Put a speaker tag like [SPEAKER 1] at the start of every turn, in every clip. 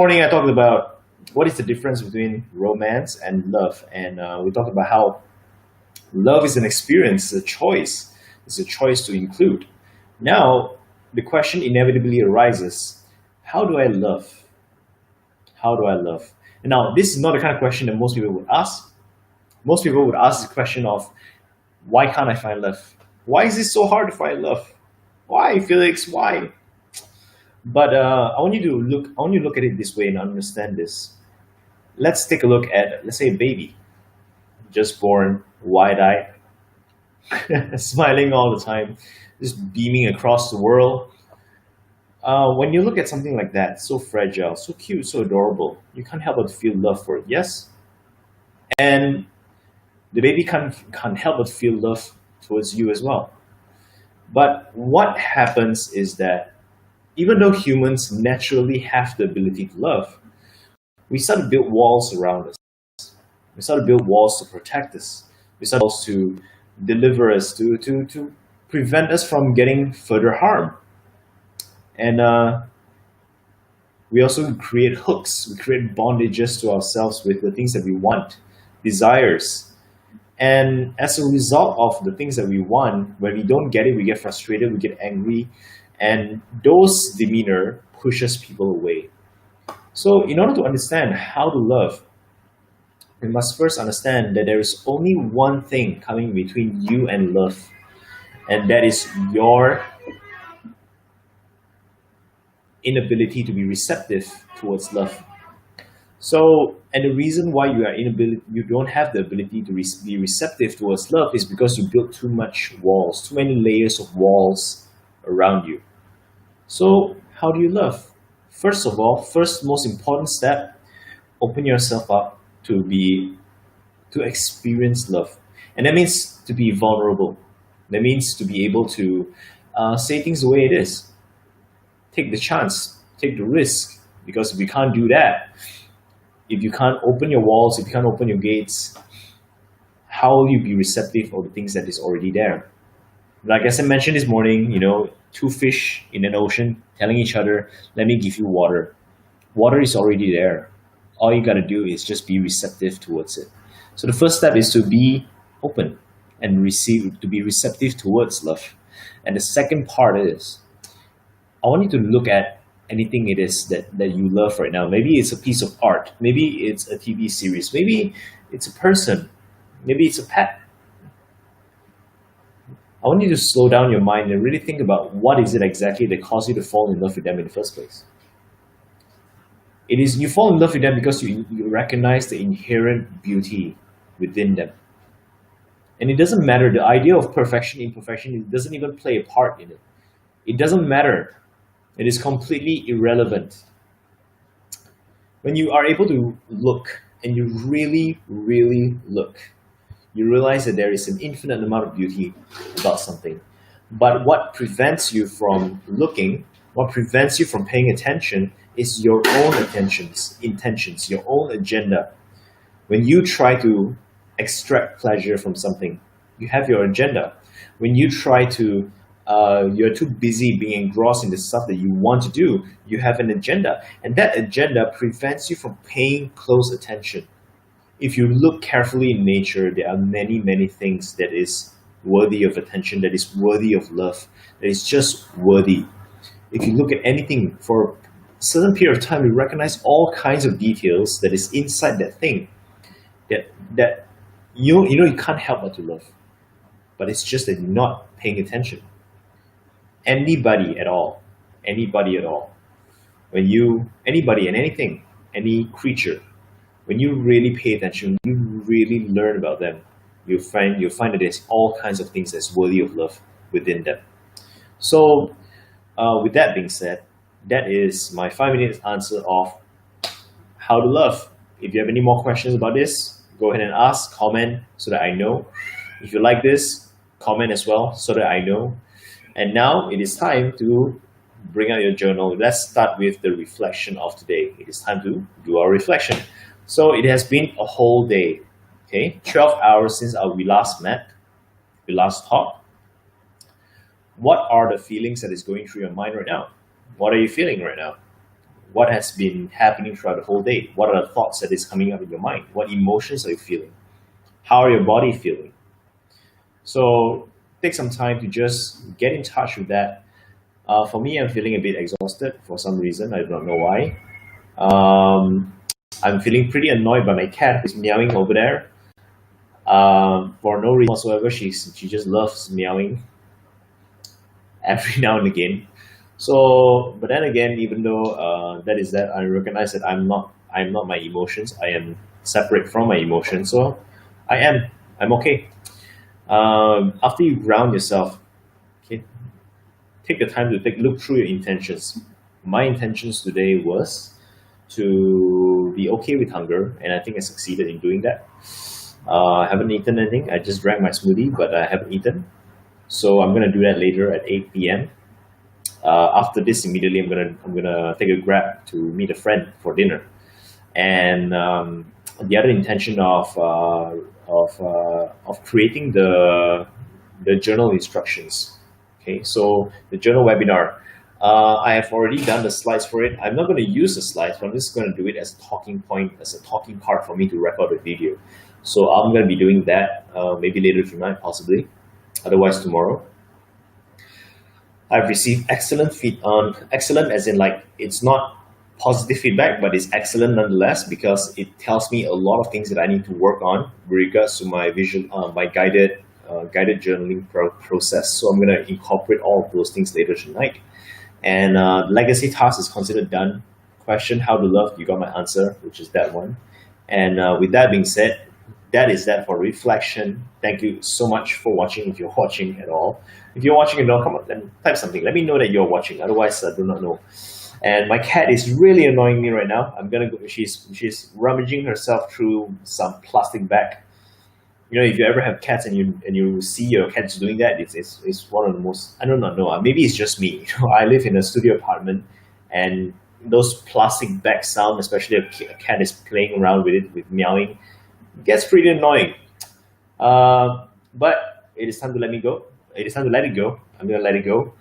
[SPEAKER 1] Morning, I talked about what is the difference between romance and love, and we talked about how love is an experience, a choice. It's a choice to include. Now, the question inevitably arises: How do I love? How do I love? And now, this is not the kind of question that most people would ask. Most people would ask the question of, "Why can't I find love? Why is it so hard to find love? Why, Felix? Why?" But I want you to look. I want you to look at it this way and understand this. Let's take a look at, let's say, a baby just born, wide-eyed, smiling all the time, just beaming across the world. When you look at something like that, so fragile, so cute, so adorable, you can't help but feel love for it. Yes, and the baby can't help but feel love towards you as well. But what happens is that even though humans naturally have the ability to love, we start to build walls around us. We start to build walls to protect us. We start walls to deliver us, to prevent us from getting further harm. And we also create hooks. We create bondages to ourselves with the things that we want, desires. And as a result of the things that we want, when we don't get it, we get frustrated, we get angry, and those demeanor pushes people away. So in order to understand how to love, we must first understand that there is only one thing coming between you and love, and that is your inability to be receptive towards love. So, and the reason why you don't have the ability to be receptive towards love is because you built too much walls, too many layers of walls around you. So, how do you love? First of all, first most important step, open yourself up to experience love, and that means to be vulnerable. That means to be able to say things the way it is. Take the chance, take the risk, because if you can't do that, if you can't open your walls, if you can't open your gates, how will you be receptive of the things that is already there? Like as I mentioned this morning, two fish in an ocean telling each other, let me give you water. Water is already there. All you got to do is just be receptive towards it. So the first step is to be open and to be receptive towards love. And the second part is, I want you to look at anything it is that you love right now. Maybe it's a piece of art. Maybe it's a TV series. Maybe it's a person. Maybe it's a pet. I want you to slow down your mind and really think about what is it exactly that caused you to fall in love with them in the first place. It is you fall in love with them because you recognize the inherent beauty within them. And it doesn't matter, the idea of perfection, imperfection, it doesn't even play a part in it. It doesn't matter. It is completely irrelevant. When you are able to look, and you really, really look, you realize that there is an infinite amount of beauty about something. But what prevents you from looking, what prevents you from paying attention is your own intentions, your own agenda. When you try to extract pleasure from something, you have your agenda. When you try to you're too busy being engrossed in the stuff that you want to do, you have an agenda. And that agenda prevents you from paying close attention. If you look carefully in nature, there are many, many things that is worthy of attention, that is worthy of love, that is just worthy. If you look at anything for a certain period of time, you recognize all kinds of details that is inside that thing that you can't help but to love. But it's just that you're not paying attention. Anybody at all, anybody and anything, any creature, when you really pay attention, you really learn about them, you'll find that there's all kinds of things that's worthy of love within them. So with that being said, that is my 5-minute answer of how to love. If you have any more questions about this, go ahead and ask, comment, so that I know. If you like this, comment as well, so that I know. And now it is time to bring out your journal. Let's start with the reflection of today. It is time to do our reflection. So it has been a whole day, okay? 12 hours since we last met, we last talked. What are the feelings that is going through your mind right now? What are you feeling right now? what has been happening throughout the whole day. What are the thoughts that is coming up in your mind? What emotions are you feeling? How are your body feeling? So take some time to just get in touch with that. For me, I'm feeling a bit exhausted for some reason. I do not know why. I'm feeling pretty annoyed by my cat who's meowing over there. For no reason whatsoever, she just loves meowing every now and again. So, but then again, even though that is that, I recognize that I'm not my emotions. I am separate from my emotions. So, I'm okay. After you ground yourself, okay, take the time to look through your intentions. My intentions today was to be okay with hunger, and I think I succeeded in doing that. I haven't eaten anything. I just drank my smoothie, but I haven't eaten. So I'm gonna do that later at 8 p.m. After this, immediately I'm gonna take a Grab to meet a friend for dinner, and the other intention of creating the journal instructions. Okay, so the journal webinar. I have already done the slides for it. I'm not going to use the slides, but I'm just going to do it as a talking point, as a talking card for me to wrap up the video. So I'm going to be doing that maybe later tonight, possibly. Otherwise, tomorrow. I've received excellent excellent as in like it's not positive feedback, but it's excellent nonetheless because it tells me a lot of things that I need to work on with regards to my my guided journaling process. So I'm going to incorporate all of those things later tonight. And legacy task is considered done. Question how to love, you got my answer, which is that one. And with that being said, that is that for reflection. Thank you so much for watching, if you're watching at all. If you're watching and don't come up, then type something. Let me know that you're watching. Otherwise, I do not know. And my cat is really annoying me right now. I'm gonna go. She's rummaging herself through some plastic bag. You know, if you ever have cats and you see your cats doing that, it's one of the most, I do not know. Maybe it's just me. You know, I live in a studio apartment, and those plastic bag sound, especially if a cat is playing around with it, with meowing, gets pretty annoying. But it is time to let me go. It is time to let it go. I'm gonna let it go,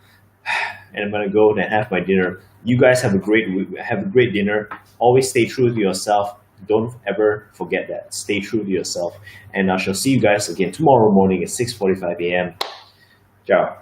[SPEAKER 1] and I'm gonna go and have my dinner. You guys have a great dinner. Always stay true to yourself. Don't ever forget that. Stay true to yourself. And I shall see you guys again tomorrow morning at 6:45 a.m. Ciao.